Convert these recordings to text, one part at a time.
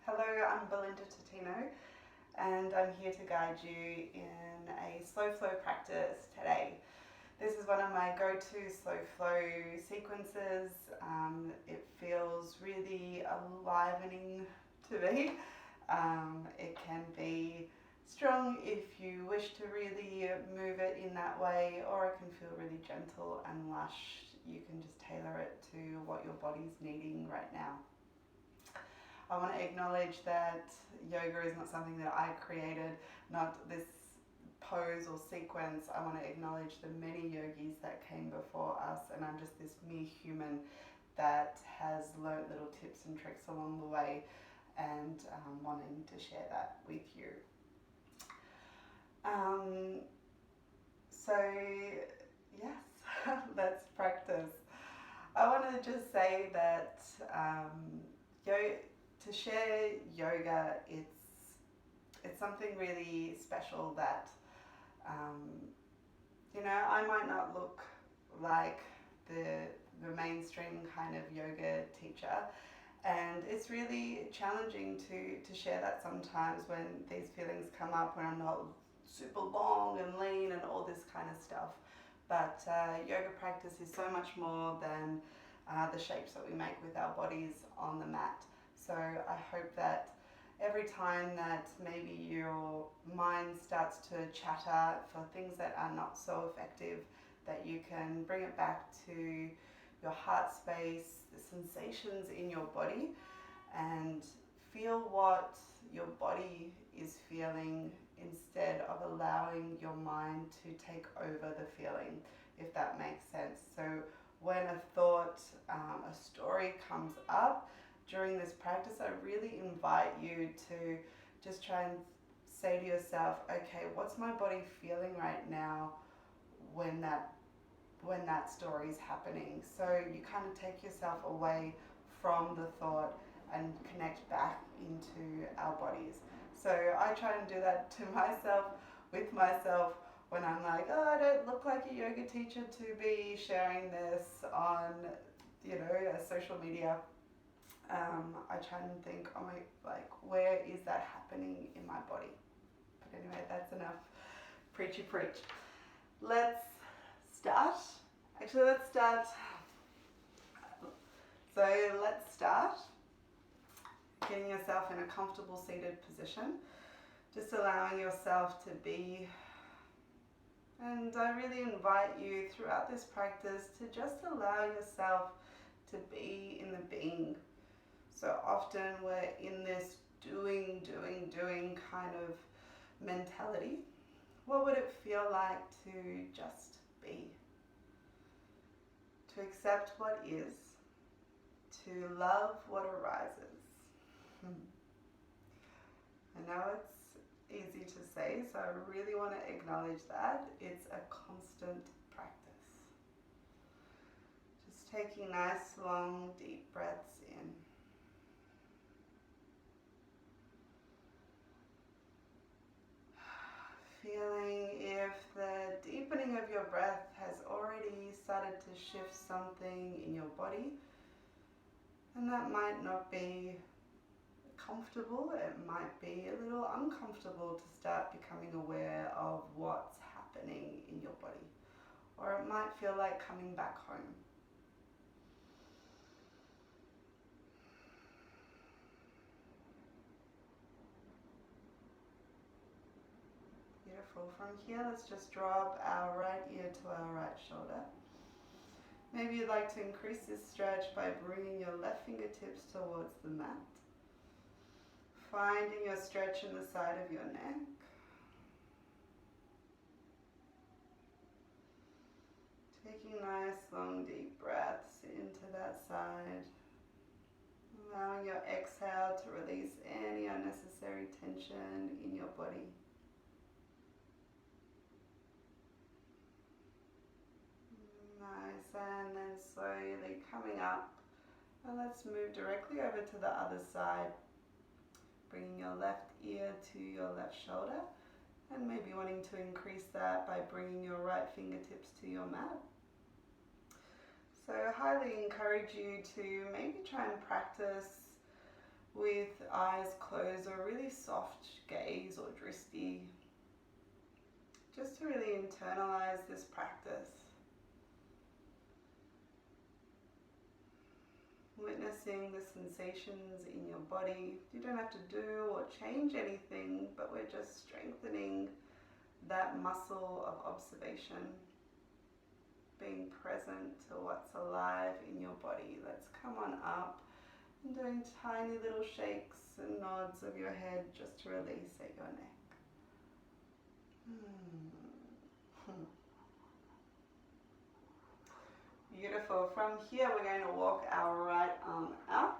Hello, I'm Belinda and I'm here to guide you in a slow flow practice today. This is one of my go-to slow flow sequences. It feels really enlivening to me. It can be strong if you wish to really move it in that way, or it can feel really gentle and lush. You can just tailor it to what your body's needing right now. I want to acknowledge that yoga is not something that I created, not this pose or sequence. I want to acknowledge the many yogis that came before us, and I'm just this mere human that has learnt little tips and tricks along the way, and wanting to share that with you. So yes, let's practice. I want to just say that to share yoga, it's something really special that I might not look like the mainstream kind of yoga teacher, and it's really challenging to share that sometimes when these feelings come up, when I'm not super long and lean and all this kind of stuff. But yoga practice is so much more than the shapes that we make with our bodies on the mat. So I hope that every time that maybe your mind starts to chatter for things that are not so effective, that you can bring it back to your heart space, the sensations in your body, and feel what your body is feeling instead of allowing your mind to take over the feeling, if that makes sense. So when a thought, a story comes up during this practice, I really invite you to just try and say to yourself, okay, what's my body feeling right now when that story is happening? So you kind of take yourself away from the thought and connect back into our bodies. So I try and do that to myself, with myself, when I'm like, oh, I don't look like a yoga teacher to be sharing this on, social media. I try and think, where is that happening in my body? But anyway, that's enough preachy preach. Let's start. Actually, let's start. So let's start getting yourself in a comfortable seated position, just allowing yourself to be. And I really invite you throughout this practice to just allow yourself to be in the being. So often we're in this doing kind of mentality. What would it feel like to just be? To accept what is, to love what arises. I know it's easy to say, so I really want to acknowledge that. It's a constant practice. Just taking nice, long, deep breaths in. Feeling if the deepening of your breath has already started to shift something in your body, and that might not be comfortable, it might be a little uncomfortable to start becoming aware of what's happening in your body, or it might feel like coming back home. Beautiful. From here, let's just drop our right ear to our right shoulder. Maybe you'd like to increase this stretch by bringing your left fingertips towards the mat. Finding your stretch in the side of your neck. Taking nice, long, deep breaths into that side. Allowing your exhale to release any unnecessary tension in your body. Nice, and then slowly coming up. And let's move directly over to the other side. Bringing your left ear to your left shoulder, and maybe wanting to increase that by bringing your right fingertips to your mat. So I highly encourage you to maybe try and practice with eyes closed or really soft gaze or drishti, just to really internalize this practice. Witnessing the sensations in your body. You don't have to do or change anything, but we're just strengthening that muscle of observation, being present to what's alive in your body. Let's come on up and doing tiny little shakes and nods of your head just to release at your neck. Beautiful. From here we're going to walk our right arm out,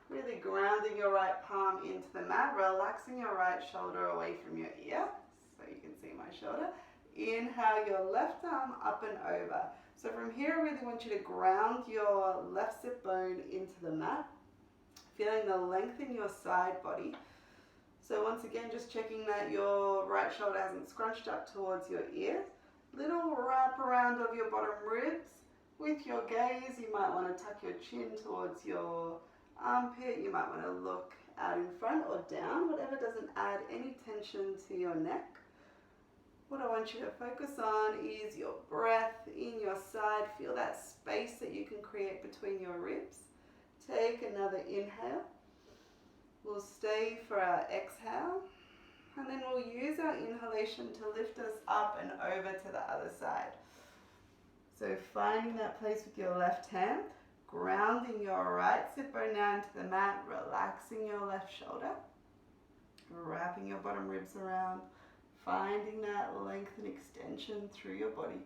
really grounding your right palm into the mat, relaxing your right shoulder away from your ear so you can see my shoulder. Inhale your left arm up and over. So from here I really want you to ground your left sit bone into the mat, feeling the length in your side body. So once again, just checking that your right shoulder hasn't scrunched up towards your ears. Little wrap around of your bottom ribs. With your gaze, you might want to tuck your chin towards your armpit. You might want to look out in front or down, whatever doesn't add any tension to your neck. What I want you to focus on is your breath in your side. Feel that space that you can create between your ribs. Take another inhale. We'll stay for our exhale. And then we'll use our inhalation to lift us up and over to the other side. So finding that place with your left hand, grounding your right sit bone down into the mat, relaxing your left shoulder, wrapping your bottom ribs around, finding that length and extension through your body.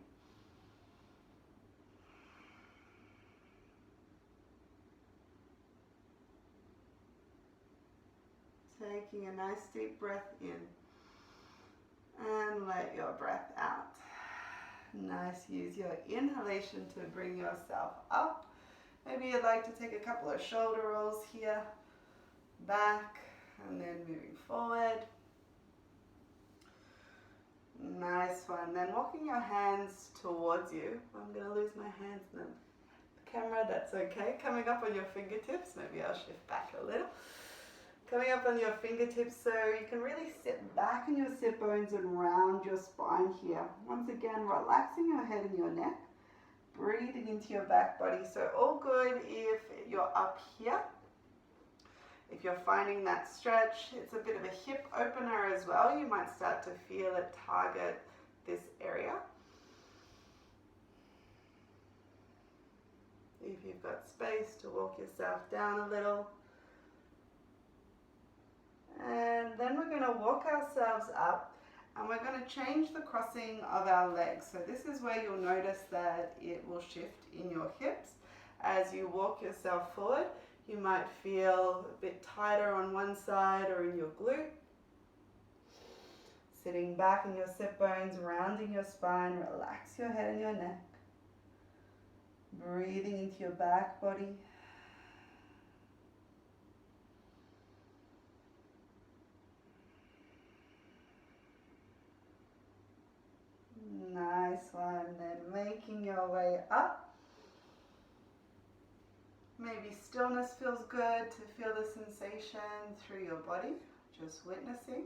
Taking a nice deep breath in and let your breath out. Nice. Use your inhalation to bring yourself up. Maybe you'd like to take a couple of shoulder rolls here, back, and then moving forward. Nice one. Then walking your hands towards you. I'm going to lose my hands in the camera. That's okay. Coming up on your fingertips. Maybe I'll shift back a little. Coming up on your fingertips, so you can really sit back in your sit bones and round your spine here. Once again, relaxing your head and your neck, breathing into your back body. So all good if you're up here. If you're finding that stretch, it's a bit of a hip opener as well. You might start to feel it target this area. If you've got space to walk yourself down a little. And then we're going to walk ourselves up and we're going to change the crossing of our legs. So this is where you'll notice that it will shift in your hips. As you walk yourself forward, you might feel a bit tighter on one side or in your glute. Sitting back in your sit bones, rounding your spine, relax your head and your neck. Breathing into your back body. Nice one. Then making your way up. Maybe stillness feels good to feel the sensation through your body, just witnessing.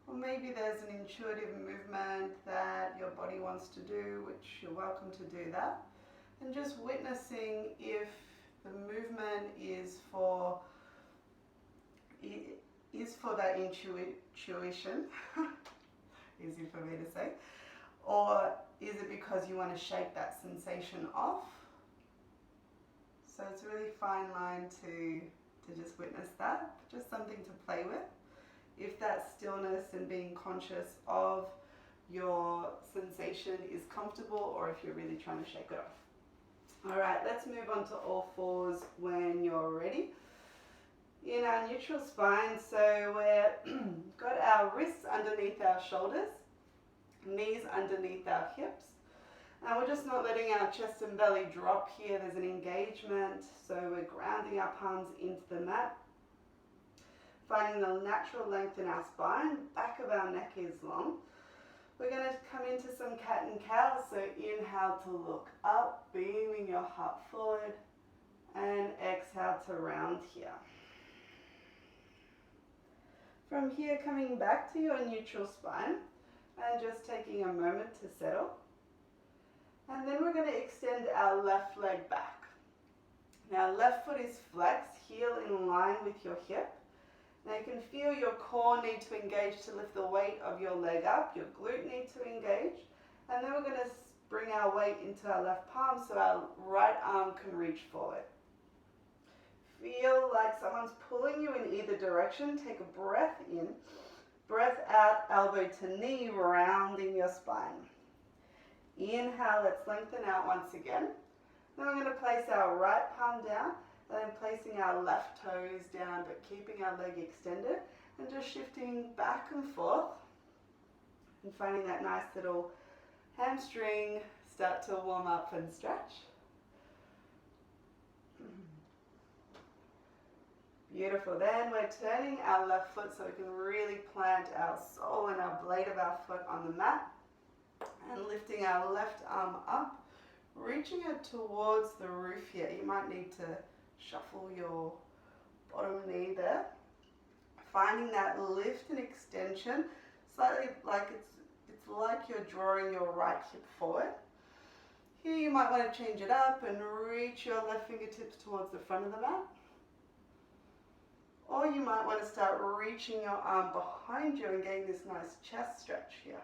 Or maybe there's an intuitive movement that your body wants to do, which you're welcome to do that. And just witnessing if the movement is for that intuition, easy for me to say, or is it because you want to shake that sensation off? So it's a really fine line to just witness that, just something to play with. If that stillness and being conscious of your sensation is comfortable, or if you're really trying to shake it off. All right, let's move on to all fours when you're ready. In our neutral spine, so we've got our wrists underneath our shoulders, knees underneath our hips. And we're just not letting our chest and belly drop here. There's an engagement, so we're grounding our palms into the mat. Finding the natural length in our spine, back of our neck is long. We're going to come into some cat and cow, so inhale to look up, beaming your heart forward, and exhale to round here. From here, coming back to your neutral spine and just taking a moment to settle. And then we're going to extend our left leg back. Now, left foot is flexed, heel in line with your hip. Now you can feel your core need to engage to lift the weight of your leg up, your glute need to engage, and then we're going to bring our weight into our left palm so our right arm can reach forward. Feel like someone's pulling you in either direction. Take a breath in, breath out, elbow to knee, rounding your spine. Inhale, let's lengthen out once again. Then we're going to place our right palm down, and then placing our left toes down, but keeping our leg extended, and just shifting back and forth, and finding that nice little hamstring start to warm up and stretch. Beautiful. Then we're turning our left foot so we can really plant our sole and our blade of our foot on the mat, and lifting our left arm up, reaching it towards the roof here. You might need to shuffle your bottom knee there. Finding that lift and extension, slightly like it's like you're drawing your right hip forward. Here you might want to change it up and reach your left fingertips towards the front of the mat. Or you might want to start reaching your arm behind you and getting this nice chest stretch here.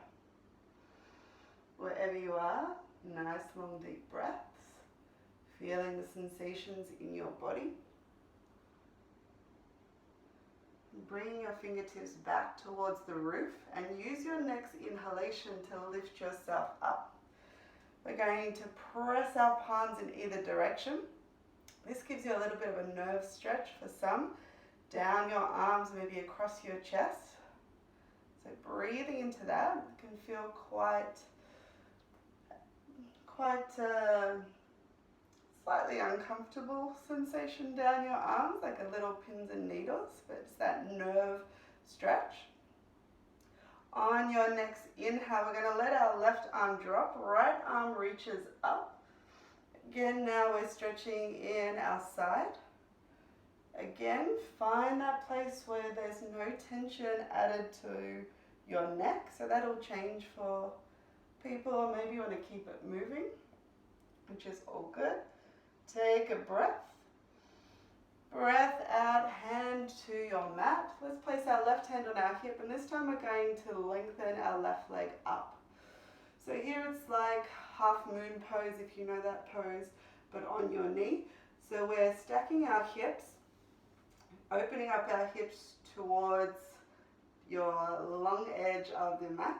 Wherever you are, nice long deep breaths, feeling the sensations in your body. Bring your fingertips back towards the roof and use your next inhalation to lift yourself up. We're going to press our palms in either direction. This gives you a little bit of a nerve stretch for some. Down your arms, maybe across your chest. So breathing into that can feel quite slightly uncomfortable sensation down your arms, like a little pins and needles, but it's that nerve stretch. On your next inhale, we're going to let our left arm drop, right arm reaches up. Again, now we're stretching in our side. Again, find that place where there's no tension added to your neck, so that'll change for people, or maybe you want to keep it moving, which is all good. Take a breath. Breath out, hand to your mat. Let's place our left hand on our hip, and this time we're going to lengthen our left leg up. So here it's like half moon pose, if you know that pose, but on your knee. So we're stacking our hips, opening up our hips towards your long edge of the mat.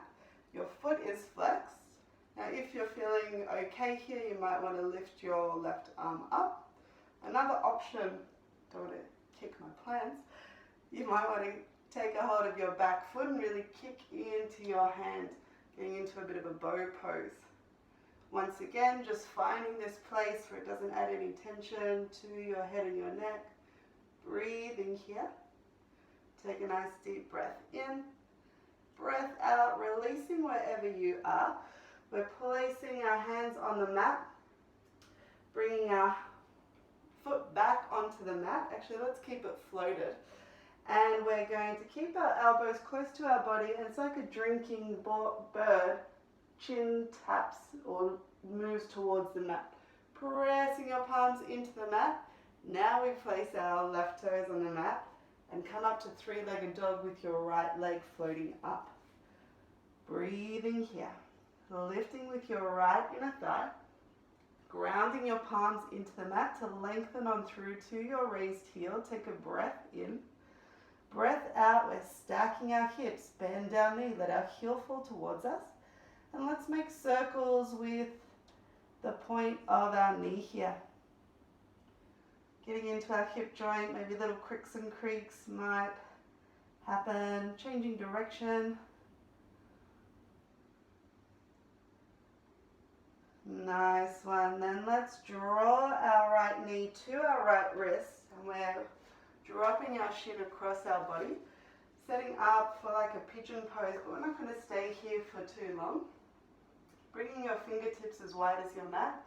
Your foot is flexed. Now if you're feeling okay here, you might want to lift your left arm up. Another option, don't want to kick my plans, you might want to take a hold of your back foot and really kick into your hand, getting into a bit of a bow pose. Once again, just finding this place where it doesn't add any tension to your head and your neck. Breathing here. Take a nice deep breath in. Breath out, releasing wherever you are. We're placing our hands on the mat, bringing our foot back onto the mat. Actually, let's keep it floated. And we're going to keep our elbows close to our body, and it's like a drinking bird. Chin taps or moves towards the mat. Pressing your palms into the mat. Now we place our left toes on the mat and come up to three-legged dog with your right leg floating up. Breathing here. Lifting with your right inner thigh. Grounding your palms into the mat to lengthen on through to your raised heel. Take a breath in. Breath out. We're stacking our hips. Bend our knee. Let our heel fall towards us. And let's make circles with the point of our knee here. Getting into our hip joint, maybe little cricks and creaks might happen. Changing direction. Nice one. Then let's draw our right knee to our right wrist, and we're dropping our shin across our body, setting up for like a pigeon pose, but we're not going to stay here for too long. Bringing your fingertips as wide as your mat.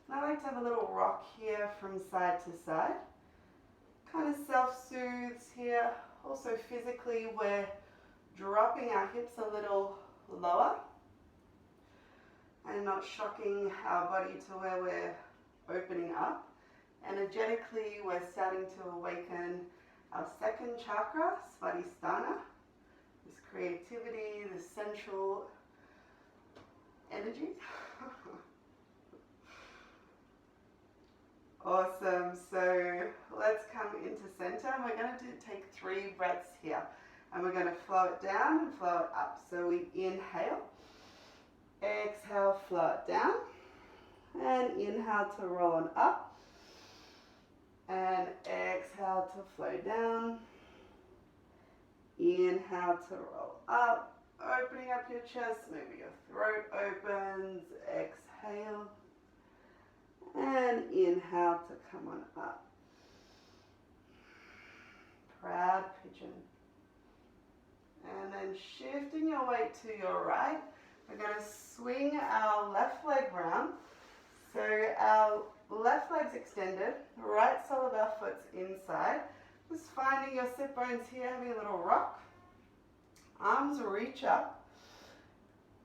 And I like to have a little rock here from side to side. Kind of self-soothes here here, also physically, we're dropping our hips a little lower and not shocking our body to where we're opening up. Energetically, we're starting to awaken our second chakra, Svadhisthana, this creativity, this central energy. Awesome. So let's come into center, and we're going to take 3 breaths here, and we're going to flow it down and flow it up. So we inhale, exhale, flow it down, and inhale to roll on up, and exhale to flow down, inhale to roll up, opening up your chest, maybe your throat opens, exhale, and inhale to come on up. Proud pigeon. And then shifting your weight to your right, we're going to swing our left leg round. So our left leg's extended, right sole of our foot's inside. Just finding your sit bones here, having a little rock. Arms reach up.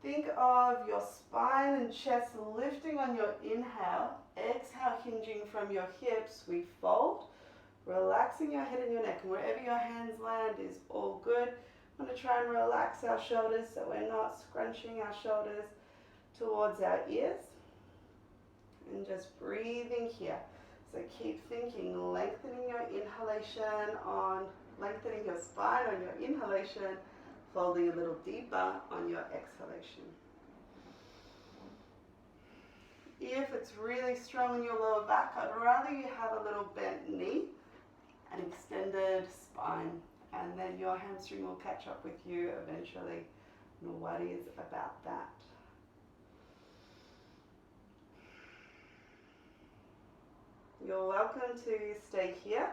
Think of your spine and chest lifting on your inhale. Exhale, hinging from your hips. We fold, relaxing your head and your neck. And wherever your hands land is all good. I'm going to try and relax our shoulders so we're not scrunching our shoulders towards our ears. And just breathing here. So keep thinking, lengthening your inhalation on, lengthening your spine on your inhalation, folding a little deeper on your exhalation. If it's really strong in your lower back, I'd rather you have a little bent knee, an extended spine, and then your hamstring will catch up with you eventually. No worries about that. You're welcome to stay here,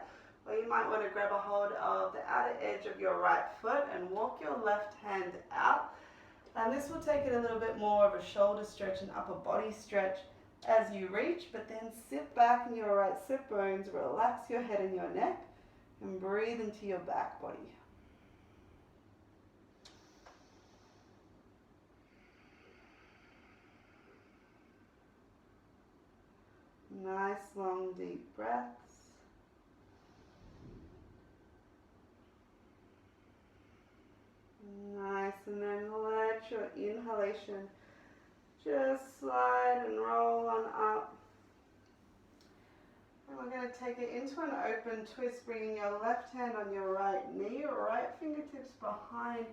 or you might want to grab a hold of the outer edge of your right foot and walk your left hand out. And this will take it a little bit more of a shoulder stretch and upper body stretch as you reach, but then sit back in your right sit bones, relax your head and your neck, and breathe into your back body. Nice long deep breaths. Nice, and then let your inhalation just slide and roll on up. And we're going to take it into an open twist, bringing your left hand on your right knee, right fingertips behind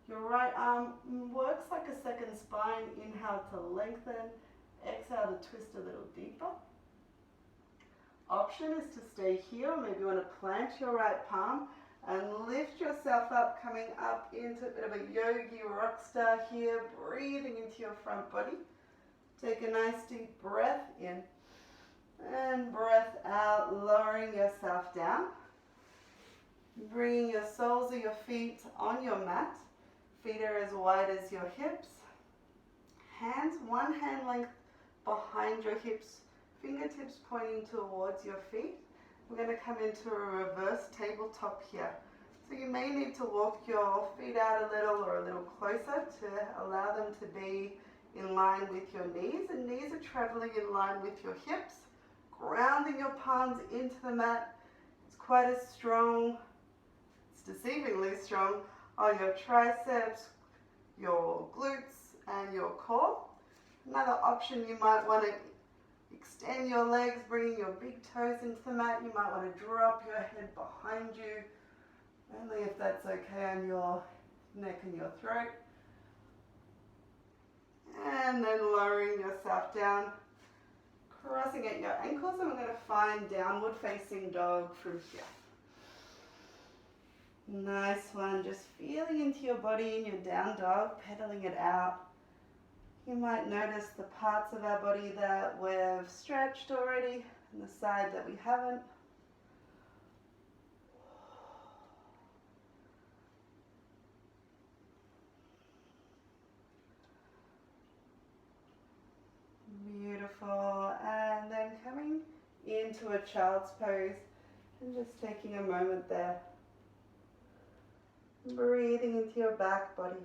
your right arm. Works like a second spine. Inhale to lengthen, exhale to twist a little deeper. Option is to stay here, or maybe you want to plant your right palm and lift yourself up, coming up into a bit of a yogi rock star here, breathing into your front body. Take a nice deep breath in and breath out, lowering yourself down. Bringing your soles of your feet on your mat. Feet are as wide as your hips. Hands, one hand length behind your hips, fingertips pointing towards your feet. We're going to come into a reverse tabletop here. So you may need to walk your feet out a little or a little closer to allow them to be in line with your knees. And knees are traveling in line with your hips, grounding your palms into the mat. It's quite as strong, it's deceivingly strong on your triceps, your glutes, and your core. Another option, you might want to extend your legs, bringing your big toes into the mat. You might want to drop your head behind you, only if that's okay on your neck and your throat. And then lowering yourself down, crossing at your ankles, and we're going to find downward facing dog from here. Nice one, just feeling into your body in your down dog, pedaling it out. You might notice the parts of our body that we've stretched already and the side that we haven't. Beautiful. And then coming into a child's pose and just taking a moment there. Breathing into your back body.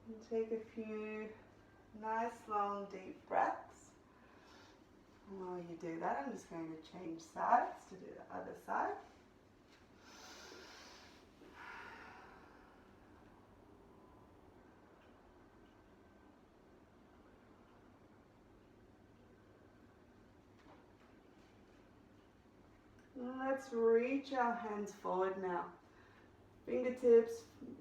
And take a few nice long deep breaths. And while you do that, I'm just going to change sides to do the other side. Let's reach our hands forward now. Fingertips,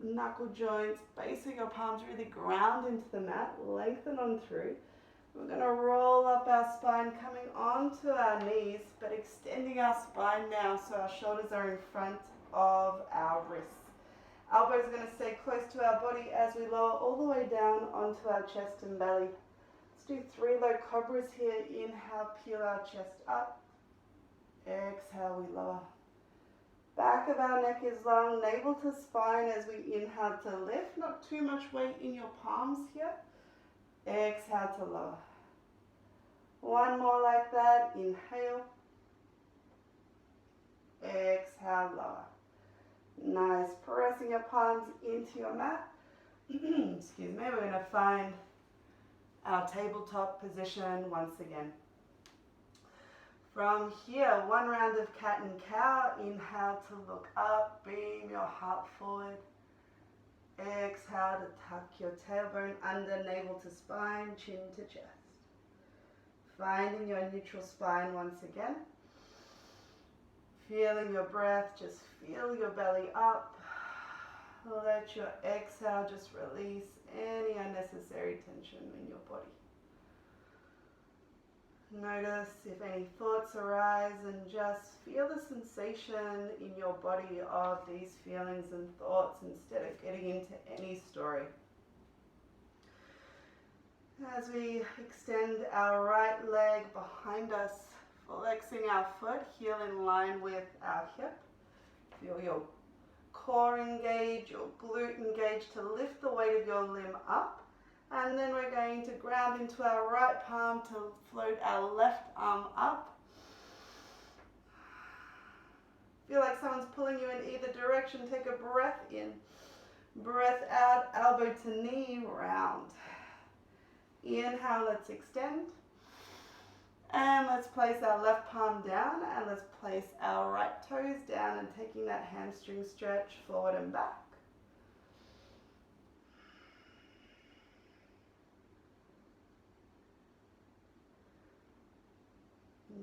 knuckle joints, base of your palms really ground into the mat, lengthen on through. We're going to roll up our spine, coming onto our knees, but extending our spine now so our shoulders are in front of our wrists. Elbows are going to stay close to our body as we lower all the way down onto our chest and belly. Let's do 3 low cobras here. Inhale, peel our chest up. Exhale, we lower. Back of our neck is long, navel to spine as we inhale to lift. Not too much weight in your palms here. Exhale to lower. One more like that. Inhale. Exhale, lower. Nice. Pressing your palms into your mat. Excuse me. We're going to find our tabletop position once again. From here, 1 round of cat and cow. Inhale to look up, beam your heart forward. Exhale to tuck your tailbone under, navel to spine, chin to chest. Finding your neutral spine once again. Feeling your breath, just feel your belly up. Let your exhale just release any unnecessary tension in your body. Notice if any thoughts arise and just feel the sensation in your body of these feelings and thoughts instead of getting into any story. As we extend our right leg behind us, flexing our foot, heel in line with our hip. Feel your core engage, your glute engage to lift the weight of your limb up. And then we're going to ground into our right palm to float our left arm up. Feel like someone's pulling you in either direction. Take a breath in. Breath out, elbow to knee, round. Inhale, let's extend. And let's place our left palm down and let's place our right toes down and taking that hamstring stretch forward and back.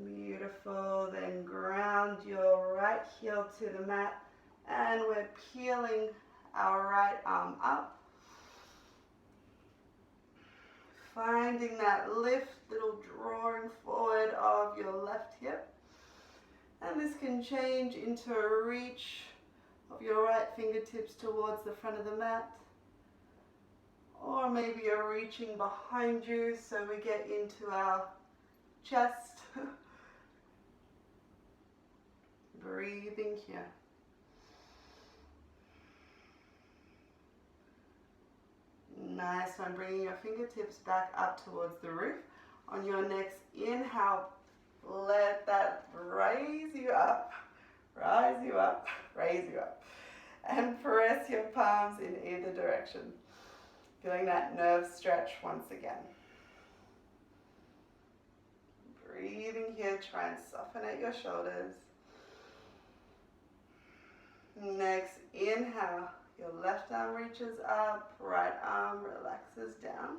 Beautiful. Then ground your right heel to the mat and we're peeling our right arm up. Finding that lift, little drawing forward of your left hip. And this can change into a reach of your right fingertips towards the front of the mat. Or maybe you're reaching behind you so we get into our chest. Breathing here. Nice one. Bringing your fingertips back up towards the roof. On your next inhale, let that raise you up, raise you up. And press your palms in either direction. Feeling that nerve stretch once again. Breathing here, try and soften out your shoulders. Next, inhale. Your left arm reaches up, right arm relaxes down.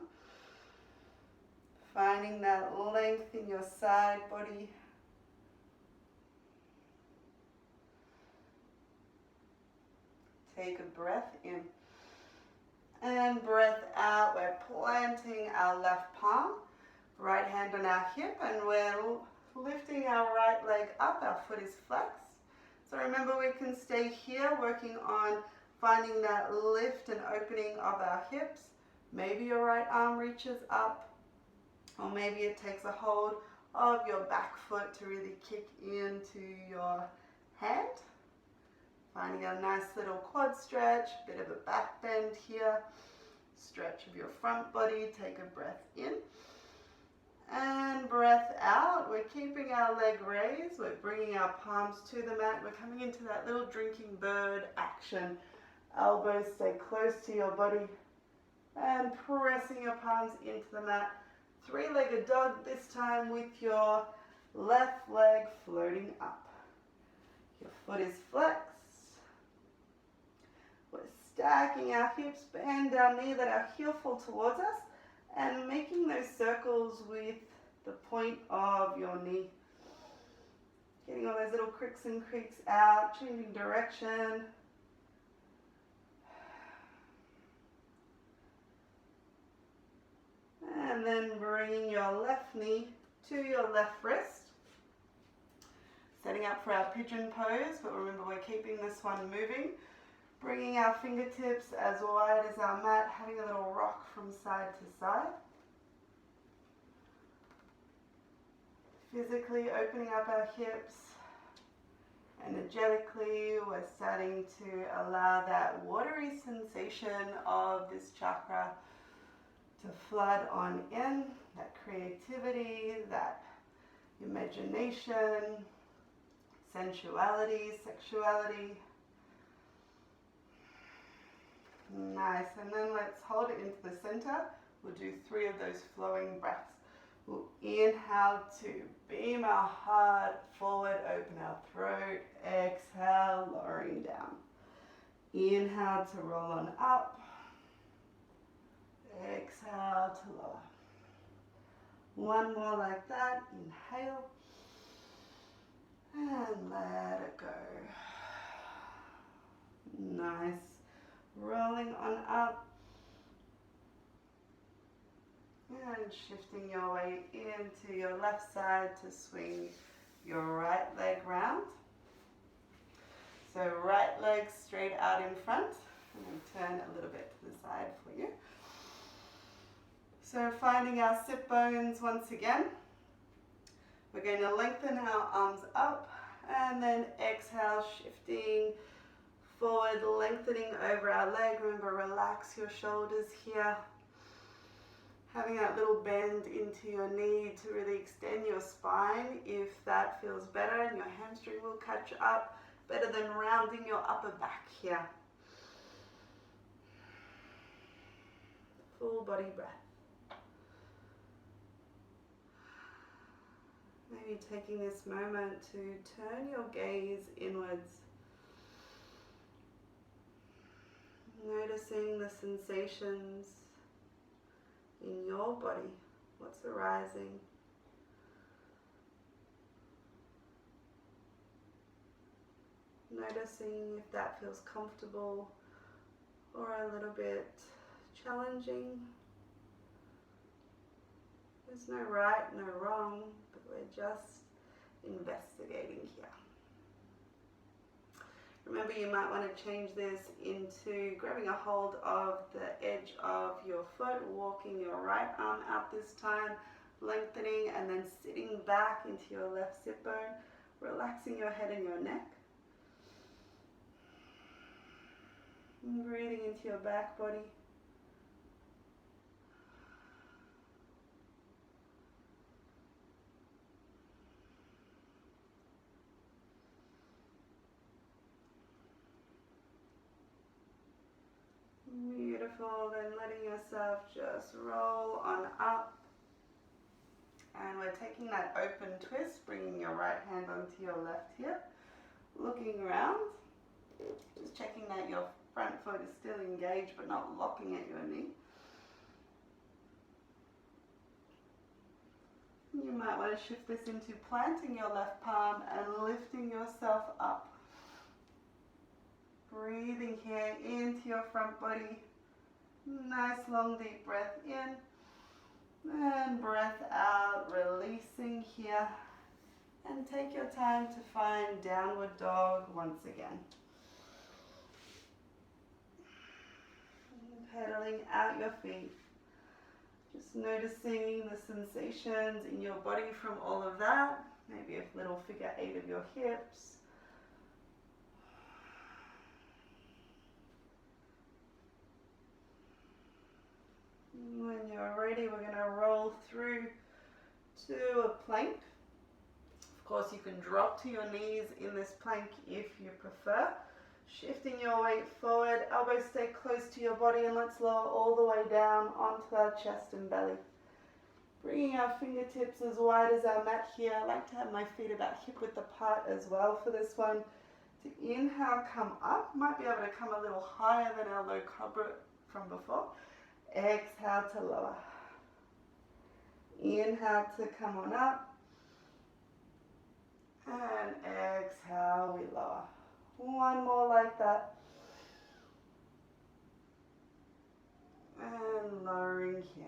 Finding that length in your side body. Take a breath in. And breath out. We're planting our left palm, right hand on our hip, and we're lifting our right leg up. Our foot is flexed. So remember, we can stay here working on finding that lift and opening of our hips. Maybe your right arm reaches up, or maybe it takes a hold of your back foot to really kick into your hand. Finding a nice little quad stretch, bit of a back bend here. Stretch of your front body, take a breath in. And breath out. We're keeping our leg raised. We're bringing our palms to the mat. We're coming into that little drinking bird action. Elbows stay close to your body. And pressing your palms into the mat. Three-legged dog this time with your left leg floating up. Your foot is flexed. We're stacking our hips, bend our knee, let our heel fall towards us, and making those circles with the point of your knee. Getting all those little cricks and creaks out, changing direction. And then bringing your left knee to your left wrist. Setting up for our pigeon pose, but remember we're keeping this one moving. Bringing our fingertips as wide as our mat, having a little rock from side to side. Physically opening up our hips. Energetically, we're starting to allow that watery sensation of this chakra to flood on in, that creativity, that imagination, sensuality, sexuality. Nice, and then let's hold it into the center. We'll do 3 of those flowing breaths. We'll inhale to beam our heart forward, open our throat. Exhale, lowering down. Inhale to roll on up. Exhale to lower. One more like that. Inhale. And let it go. Nice. Rolling on up. And shifting your way into your left side to swing your right leg round. So right leg straight out in front. And turn a little bit to the side for you. So finding our sit bones once again. We're going to lengthen our arms up and then exhale, shifting forward, lengthening over our leg. Remember, relax your shoulders here. Having that little bend into your knee to really extend your spine if that feels better, and your hamstring will catch up. Better than rounding your upper back here. Full body breath. Maybe taking this moment to turn your gaze inwards. Noticing the sensations in your body, what's arising. Noticing if that feels comfortable or a little bit challenging. There's no right, no wrong, but we're just investigating here. Remember, you might want to change this into grabbing a hold of the edge of your foot, walking your right arm out this time, lengthening, and then sitting back into your left sit bone, relaxing your head and your neck. And breathing into your back body. Beautiful, then letting yourself just roll on up. And we're taking that open twist, bringing your right hand onto your left hip, looking around, just checking that your front foot is still engaged but not locking at your knee. You might want to shift this into planting your left palm and lifting yourself up. Breathing here into your front body. Nice long deep breath in. And breath out, releasing here. And take your time to find downward dog once again. Pedaling out your feet. Just noticing the sensations in your body from all of that. Maybe a little figure 8 of your hips. ready, we're going to roll through to a plank. Of course, you can drop to your knees in this plank if you prefer. Shifting your weight forward, elbows stay close to your body, and let's lower all the way down onto our chest and belly. Bringing our fingertips as wide as our mat here. I like to have my feet about hip width apart as well for this one. To inhale, come up. Might be able to come a little higher than our low cobra from before. Exhale to lower. Inhale to come on up. And exhale, we lower. One more like that. And lowering here.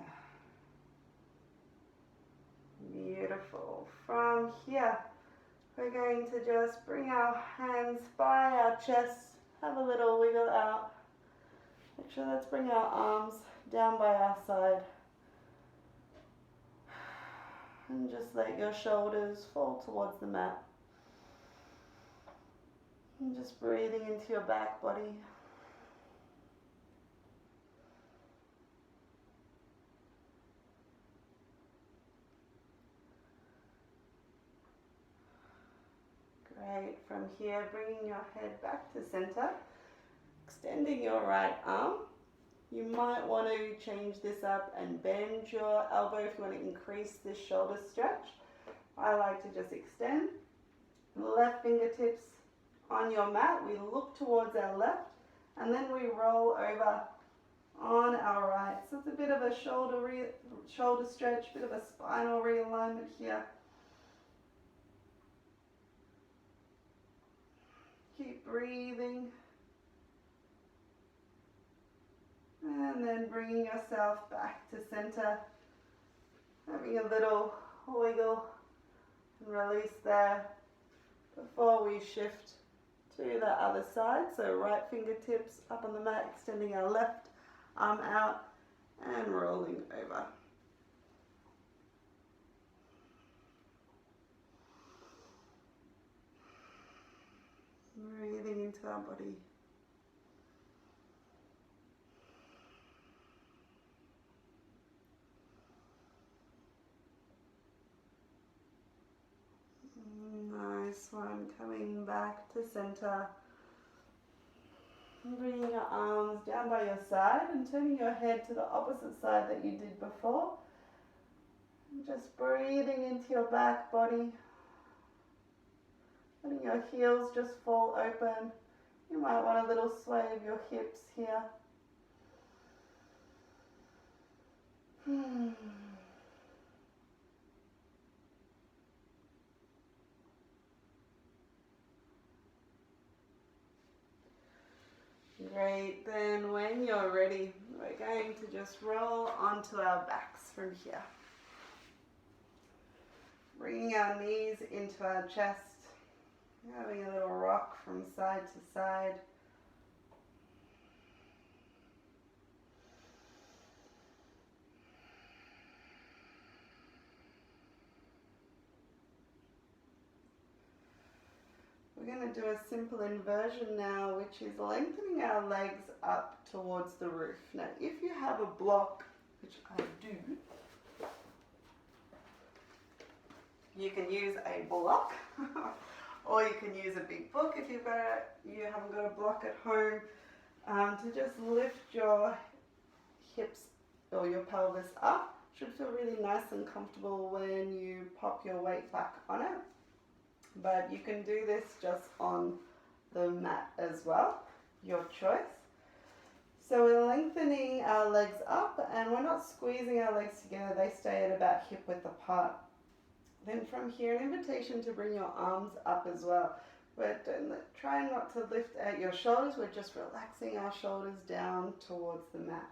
Beautiful. From here, we're going to just bring our hands by our chest, have a little wiggle out. Actually, let's bring our arms down by our side. And just let your shoulders fall towards the mat. And just breathing into your back body. Great. From here, bringing your head back to center, extending your right arm. You might want to change this up and bend your elbow if you want to increase this shoulder stretch. I like to just extend. Left fingertips on your mat. We look towards our left, and then we roll over on our right. So it's a bit of a shoulder stretch, bit of a spinal realignment here. Keep breathing. And then bringing yourself back to center. Having a little wiggle and release there before we shift to the other side. So right fingertips up on the mat, extending our left arm out and rolling over. Breathing into our body. Nice one. Coming back to center. Bringing your arms down by your side and turning your head to the opposite side that you did before. And just breathing into your back body. Letting your heels just fall open. You might want a little sway of your hips here. Great, then when you're ready, we're going to just roll onto our backs from here. Bringing our knees into our chest, having a little rock from side to side. We're going to do a simple inversion now, which is lengthening our legs up towards the roof. Now, if you have a block, which I do, you can use a block, or you can use a big book if you haven't got a block at home, to just lift your hips or your pelvis up. Should feel really nice and comfortable when you pop your weight back on it. But you can do this just on the mat as well, your choice. So we're lengthening our legs up, and we're not squeezing our legs together, they stay at about hip width apart. Then from here, an invitation to bring your arms up as well. But try not to lift at your shoulders, we're just relaxing our shoulders down towards the mat.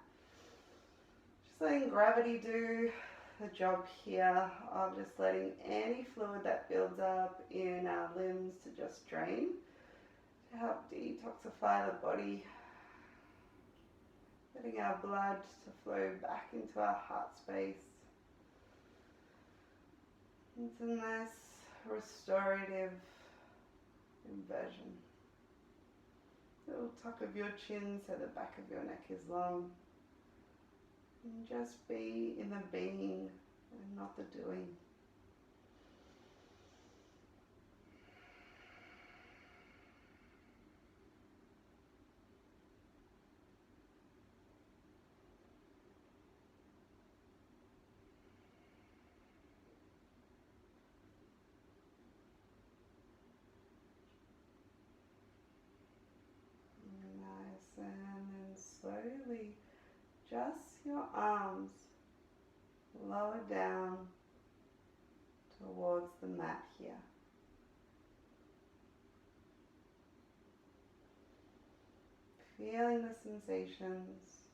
Just letting gravity do the job here of just letting any fluid that builds up in our limbs to just drain, to help detoxify the body, letting our blood to flow back into our heart space. It's a nice restorative inversion. Little tuck of your chin so the back of your neck is long. And just be in the being and not the doing. Nice, and then slowly just your arms lower down towards the mat here. Feeling the sensations,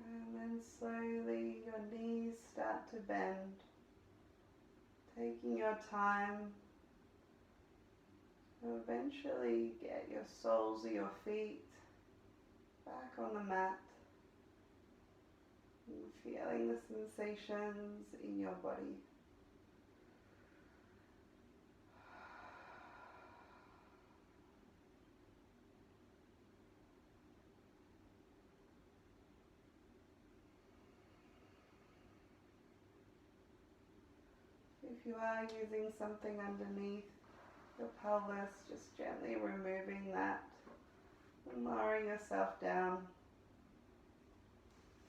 and then slowly your knees start to bend, taking your time to eventually get your soles of your feet back on the mat, and feeling the sensations in your body. If you are using something underneath your pelvis, just gently removing that and lowering yourself down.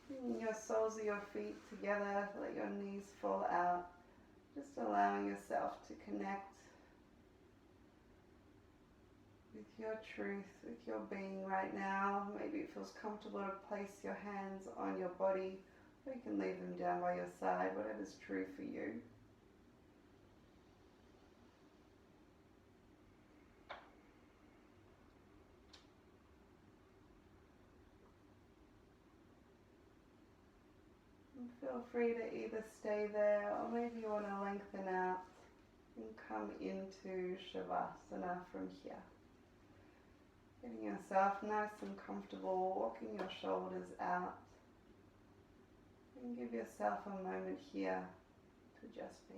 Bringing your soles of your feet together, let your knees fall out. Just allowing yourself to connect with your truth, with your being right now. Maybe it feels comfortable to place your hands on your body, or you can leave them down by your side, whatever's true for you. And feel free to either stay there, or maybe you want to lengthen out and come into Shavasana from here. Getting yourself nice and comfortable, walking your shoulders out, and give yourself a moment here to just be.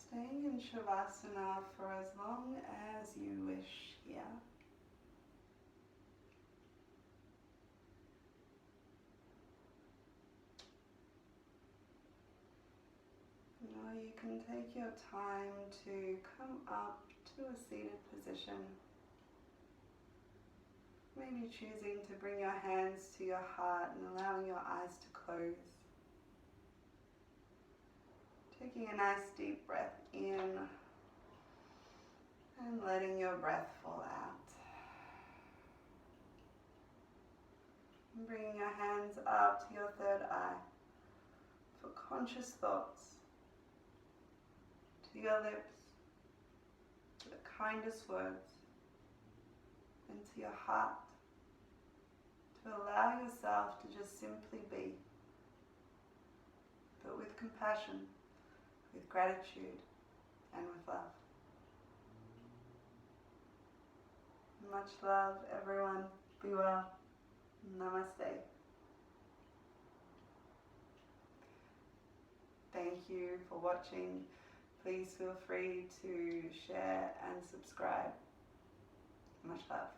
Staying in Shavasana for as long as you wish here. Or you can take your time to come up to a seated position. Maybe choosing to bring your hands to your heart and allowing your eyes to close. Taking a nice deep breath in and letting your breath fall out. And bringing your hands up to your third eye for conscious thoughts, to your lips, to the kindest words, and to your heart, to allow yourself to just simply be, but with compassion, with gratitude, and with love. Much love, everyone. Be well. Namaste. Thank you for watching. Please feel free to share and subscribe. Much love.